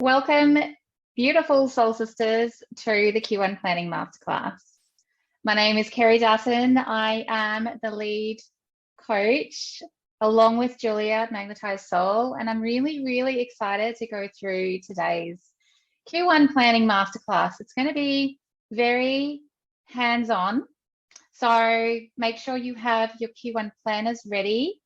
Welcome, beautiful soul sisters, to the Q1 Planning Masterclass. My name is Kerry Dutton. I am the lead coach along with Julia at Magnetized Soul, and I'm really excited to go through today's Q1 Planning Masterclass. It's going to be very hands-on, so make sure you have your Q1 planners ready.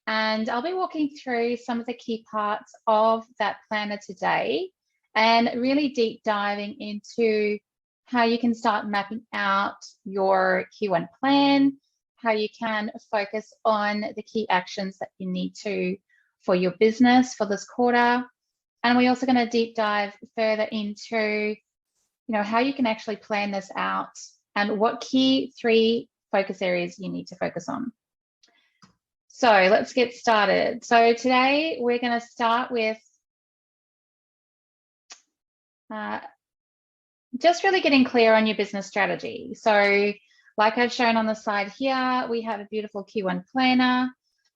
And I'll be walking through some of the key parts of that planner today and really deep diving into how you can start mapping out your Q1 plan, how you can focus on the key actions that you need to for your business for this quarter. And we're also going to deep dive further into, how you can actually plan this out and what key 3 focus areas you need to focus on. So let's get started. So today we're going to start with just really getting clear on your business strategy. So like I've shown on the side here, we have a beautiful Q1 planner.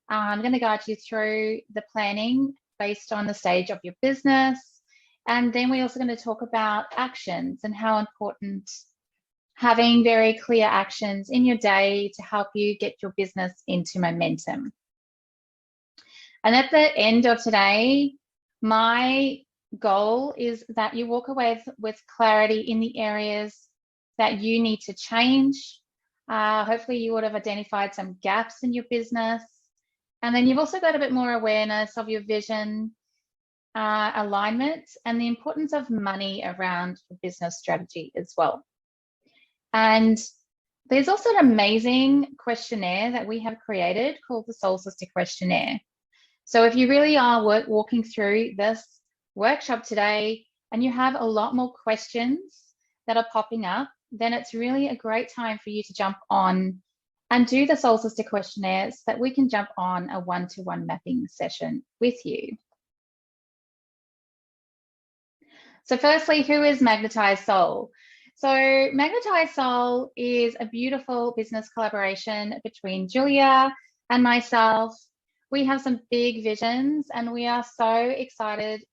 I'm going to guide you through the planning based on the stage of your business. And then we're also going to talk about actions and how important having very clear actions in your day to help you get your business into momentum. And at the end of today, my goal is that you walk away with clarity in the areas that you need to change. Hopefully you would have identified some gaps in your business. And then you've also got a bit more awareness of your vision, alignment, and the importance of money around your business strategy as well. And there's also an amazing questionnaire that we have created called the Soul Sister Questionnaire. So if you really are walking through this workshop today and you have a lot more questions that are popping up, then it's really a great time for you to jump on and do the Soul Sister Questionnaire so that we can jump on a one-to-one mapping session with you. So firstly, who is Magnetized Soul? So Magnetized Soul is a beautiful business collaboration between Julia and myself. We have some big visions and we are so excited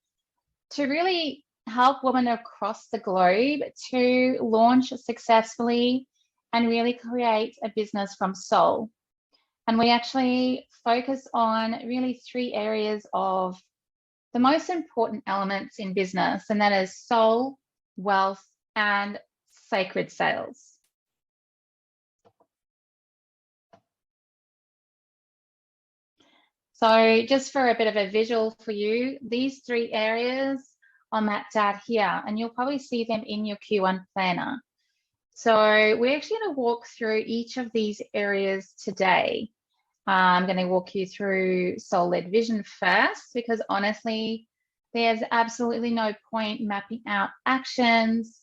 to really help women across the globe to launch successfully and really create a business from soul. And we actually focus on really 3 areas of the most important elements in business, and that is soul, wealth, and sacred sales. So just for a bit of a visual for you, these 3 areas are mapped out here, and you'll probably see them in your Q1 planner. So we're actually going to walk through each of these areas today. I'm going to walk you through soul-led vision first, because honestly, there's absolutely no point mapping out actions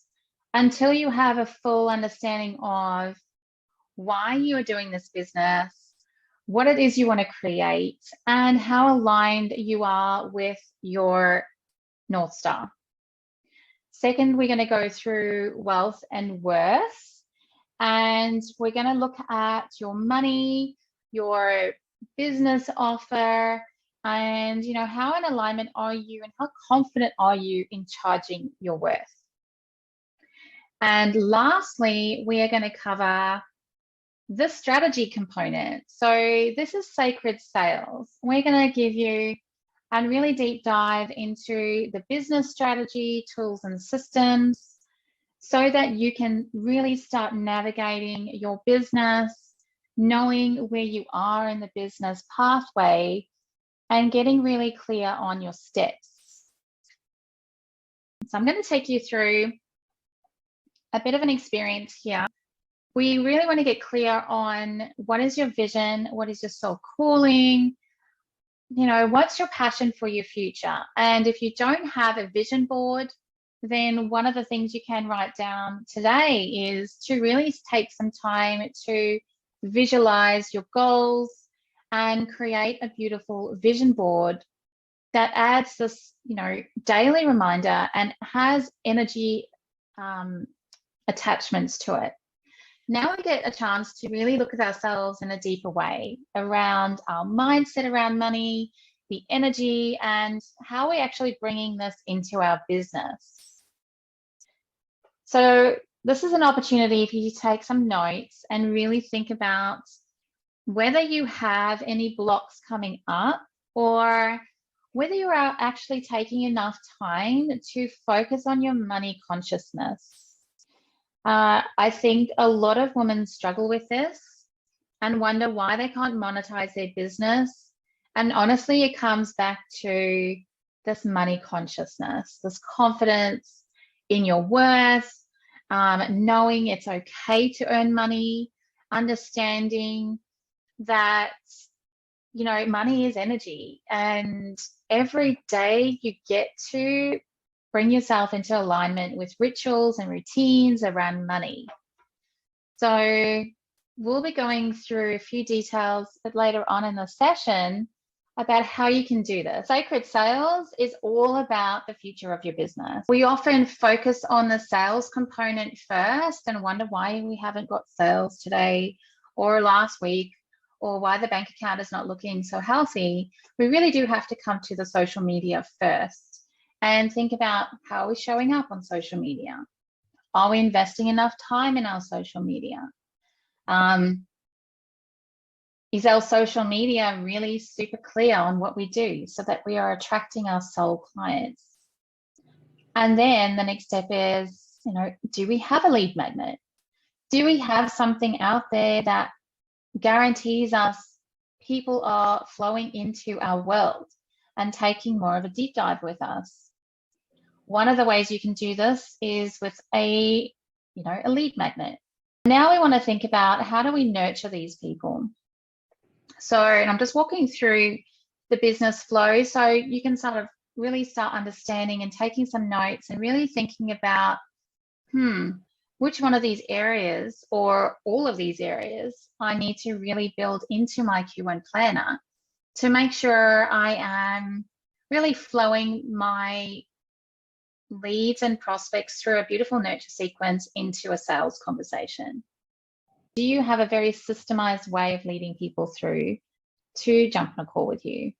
until you have a full understanding of why you are doing this business, what it is you want to create, and how aligned you are with your North Star. Second, we're going to go through wealth and worth, and we're going to look at your money, your business offer, and how in alignment are you and how confident are you in charging your worth. And lastly, we are going to cover the strategy component. So this is sacred sales. We're going to give you and really deep dive into the business strategy, tools and systems so that you can really start navigating your business, knowing where you are in the business pathway and getting really clear on your steps. So I'm going to take you through a bit of an experience here. We really want to get clear on what is your vision, what is your soul calling, what's your passion for your future. And if you don't have a vision board, then one of the things you can write down today is to really take some time to visualize your goals and create a beautiful vision board that adds this, daily reminder and has energy attachments to it. Now we get a chance to really look at ourselves in a deeper way around our mindset around money, the energy, and how we're actually bringing this into our business. So this is an opportunity for you to take some notes and really think about whether you have any blocks coming up, or whether you are actually taking enough time to focus on your money consciousness. I think a lot of women struggle with this and wonder why they can't monetize their business. And honestly, it comes back to this money consciousness, this confidence in your worth, knowing it's okay to earn money, understanding that, you know, money is energy, and every day you get to bring yourself into alignment with rituals and routines around money. So we'll be going through a few details later on in the session about how you can do this. Sacred Sales is all about the future of your business. We often focus on the sales component first and wonder why we haven't got sales today or last week, or why the bank account is not looking so healthy. We really do have to come to the social media first and think about how we're showing up on social media. Are we investing enough time in our social media? Is our social media really super clear on what we do so that we are attracting our soul clients? And then the next step is, you know, do we have a lead magnet? Do we have something out there that guarantees us people are flowing into our world and taking more of a deep dive with us? One of the ways you can do this is with a lead magnet. Now we want to think about, how do we nurture these people? So, and I'm just walking through the business flow so you can sort of really start understanding and taking some notes and really thinking about, which one of these areas or all of these areas I need to really build into my Q1 planner to make sure I am really flowing my leads and prospects through a beautiful nurture sequence into a sales conversation. Do you have a very systemized way of leading people through to jump on a call with you?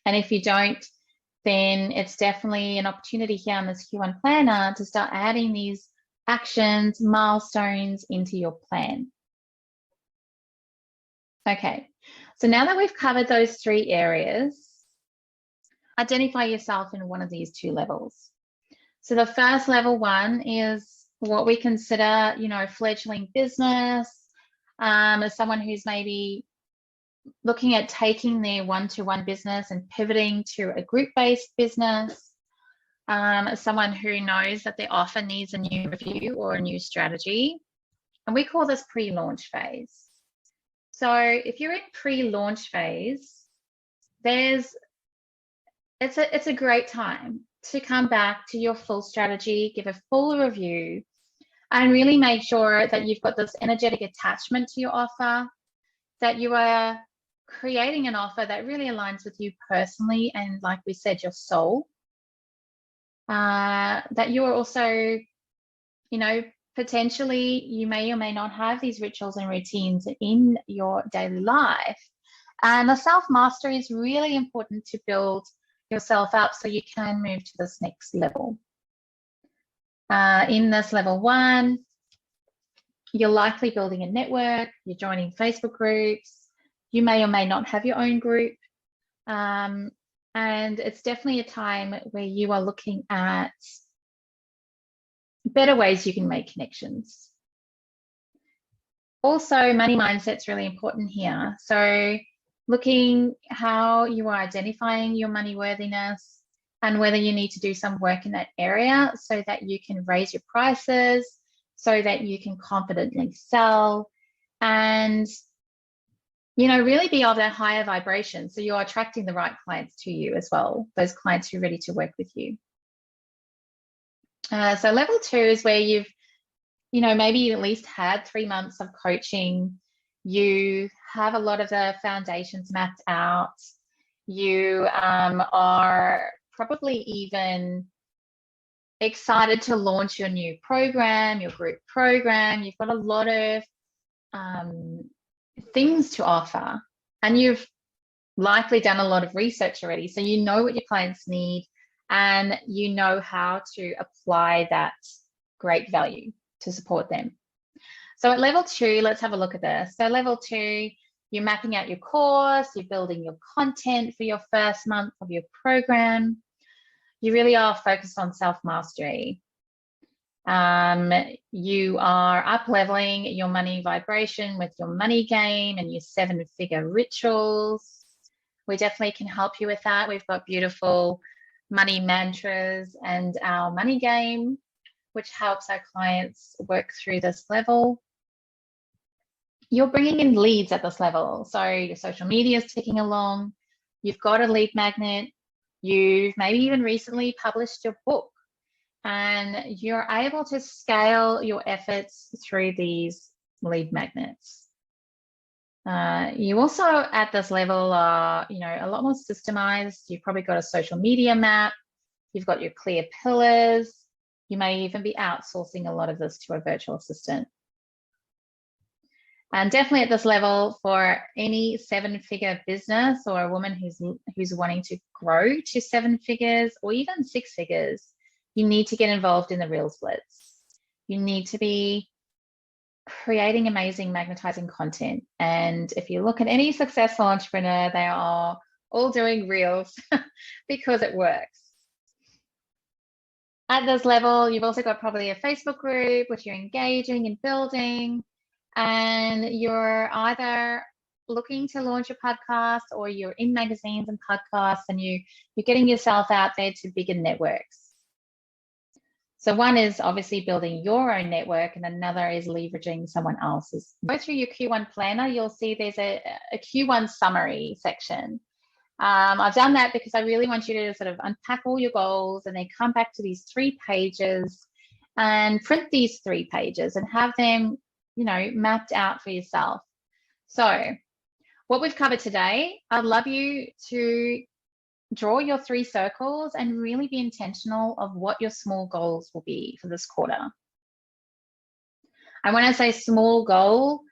And if you don't, then it's definitely an opportunity here on this Q1 planner to start adding these actions, milestones into your plan. Okay, so now that we've covered those three areas, identify yourself in one of these two levels. So the first level one is what we consider, fledgling business, as someone who's maybe looking at taking their one-to-one business and pivoting to a group-based business, as someone who knows that their offer needs a new review or a new strategy. And we call this pre-launch phase. So if you're in pre-launch phase, it's a great time to come back to your full strategy, give a full review, and really make sure that you've got this energetic attachment to your offer, that you are creating an offer that really aligns with you personally and, like we said, your soul. That you are also, potentially you may or may not have these rituals and routines in your daily life. And the self-mastery is really important to build yourself up so you can move to this next level. In this level one, you're likely building a network, you're joining Facebook groups, you may or may not have your own group. And it's definitely a time where you are looking at better ways you can make connections. Also, money mindset's really important here. So looking how you are identifying your money worthiness and whether you need to do some work in that area so that you can raise your prices, so that you can confidently sell and, really be of that higher vibration. So you're attracting the right clients to you as well, those clients who are ready to work with you. So level two is where you've, maybe at least had 3 months of coaching. You have a lot of the foundations mapped out. You are probably even excited to launch your new program, your group program. You've got a lot of things to offer, and you've likely done a lot of research already. So you know what your clients need and you know how to apply that great value to support them. So at level 2, let's have a look at this. So level 2, you're mapping out your course, you're building your content for your first month of your program. You really are focused on self-mastery. You are up-leveling your money vibration with your money game and your 7-figure rituals. We definitely can help you with that. We've got beautiful money mantras and our money game, which helps our clients work through this level. You're bringing in leads at this level. So your social media is ticking along. You've got a lead magnet. You've maybe even recently published your book. And you're able to scale your efforts through these lead magnets. You also at this level are, a lot more systemized. You've probably got a social media map. You've got your clear pillars. You may even be outsourcing a lot of this to a virtual assistant. And definitely at this level, for any 7-figure business or a woman who's wanting to grow to 7 figures or even 6 figures, you need to get involved in the real splits. You need to be creating amazing magnetizing content. And if you look at any successful entrepreneur, they are all doing reels because it works. At this level, you've also got probably a Facebook group which you're engaging and building. And you're either looking to launch a podcast or you're in magazines and podcasts and you're getting yourself out there to bigger networks. So one is obviously building your own network and another is leveraging someone else's. Go through your Q1 planner, you'll see there's a Q1 summary section. I've done that because I really want you to sort of unpack all your goals and then come back to these 3 pages and print these 3 pages and have them mapped out for yourself. So what we've covered today, I'd love you to draw your 3 circles and really be intentional of what your small goals will be for this quarter. And when I say small goal,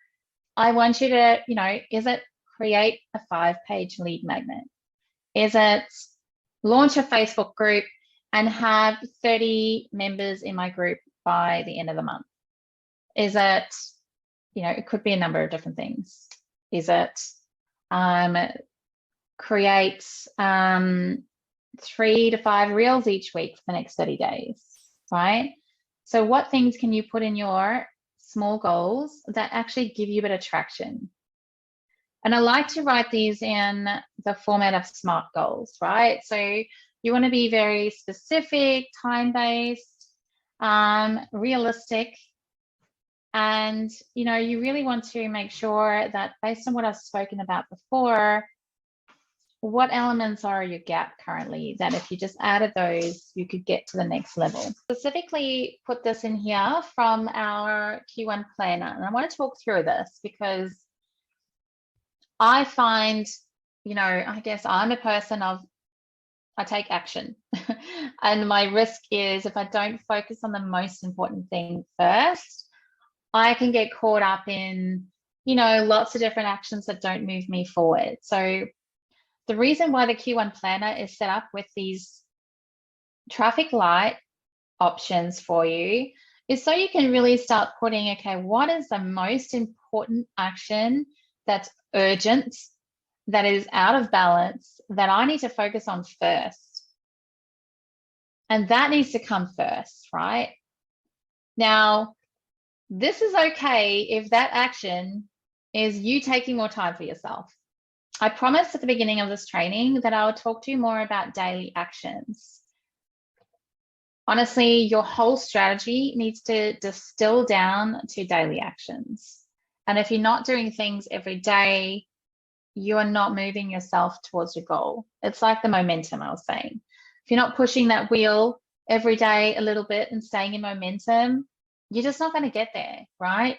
I want you to, is it create a 5-page lead magnet? Is it launch a Facebook group and have 30 members in my group by the end of the month? Is it, it could be a number of different things. Is it create 3 to 5 reels each week for the next 30 days, right? So what things can you put in your small goals that actually give you a bit of traction? And I like to write these in the format of SMART goals, right? So you want to be very specific, time-based, realistic, and you really want to make sure that based on what I've spoken about before, what elements are your gap currently that if you just added those, you could get to the next level. Specifically put this in here from our Q1 planner. And I want to talk through this because I find, I guess I'm a person of, I take action. And my risk is if I don't focus on the most important thing first, I can get caught up in, lots of different actions that don't move me forward. So the reason why the Q1 planner is set up with these traffic light options for you is so you can really start putting, okay, what is the most important action that's urgent, that is out of balance, that I need to focus on first? And that needs to come first, right? Now, this is okay if that action is you taking more time for yourself. I promised at the beginning of this training that I would talk to you more about daily actions. Honestly, your whole strategy needs to distill down to daily actions. And if you're not doing things every day, you are not moving yourself towards your goal. It's like the momentum I was saying. If you're not pushing that wheel every day a little bit and staying in momentum, you're just not going to get there, right?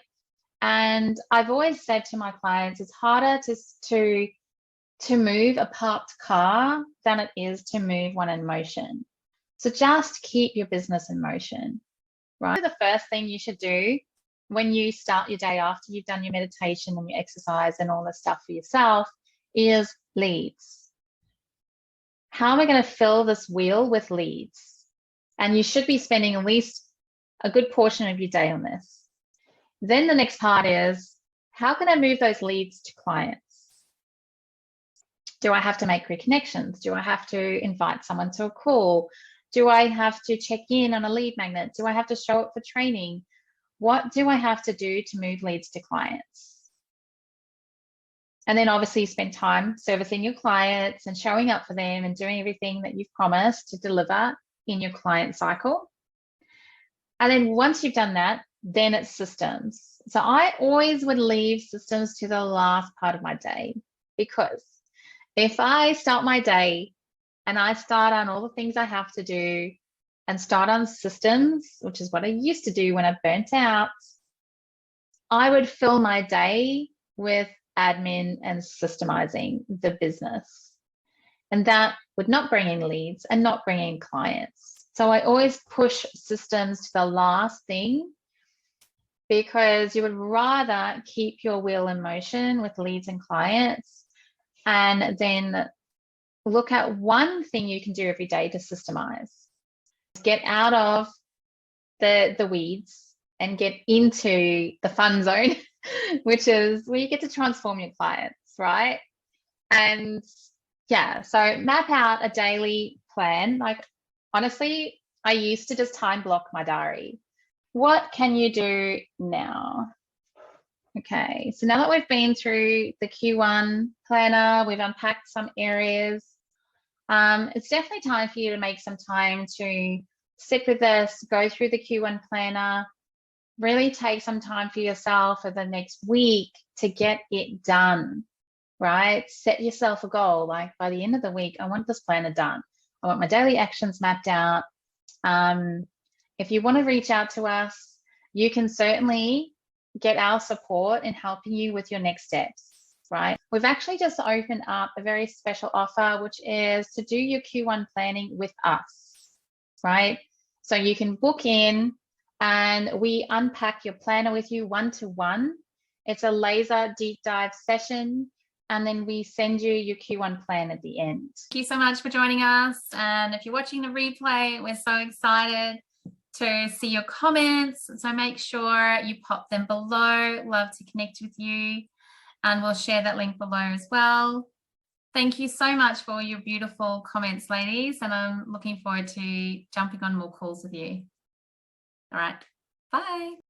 And I've always said to my clients, it's harder to move a parked car than it is to move one in motion. So just keep your business in motion, right? The first thing you should do when you start your day after you've done your meditation and your exercise and all this stuff for yourself is leads. How am I going to fill this wheel with leads? And you should be spending at least a good portion of your day on this. Then the next part is, how can I move those leads to clients? Do I have to make reconnections? Do I have to invite someone to a call? Do I have to check in on a lead magnet? Do I have to show up for training? What do I have to do to move leads to clients? And then obviously spend time servicing your clients and showing up for them and doing everything that you've promised to deliver in your client cycle. And then once you've done that, then it's systems. So I always would leave systems to the last part of my day, because if I start my day and I start on all the things I have to do and start on systems, which is what I used to do when I burnt out, I would fill my day with admin and systemizing the business. And that would not bring in leads and not bring in clients. So I always push systems to the last thing, because you would rather keep your wheel in motion with leads and clients, and then look at one thing you can do every day to systemize. Get out of the weeds and get into the fun zone, which is where you get to transform your clients, right? And yeah, so map out a daily plan. Like, honestly, I used to just time block my diary. What can you do now? Okay, so now that we've been through the Q1 planner, we've unpacked some areas. It's definitely time for you to make some time to sit with this, go through the Q1 planner, really take some time for yourself for the next week to get it done, right? Set yourself a goal. Like, by the end of the week, I want this planner done. I want my daily actions mapped out. If you want to reach out to us, you can certainly get our support in helping you with your next steps, right? We've actually just opened up a very special offer, which is to do your Q1 planning with us, right? So you can book in and we unpack your planner with you one-to-one. It's a laser deep dive session, and then we send you your Q1 plan at the end. Thank you so much for joining us. And if you're watching the replay, we're so excited to see your comments. So make sure you pop them below. Love to connect with you. And we'll share that link below as well. Thank you so much for your beautiful comments, ladies. And I'm looking forward to jumping on more calls with you. All right. Bye.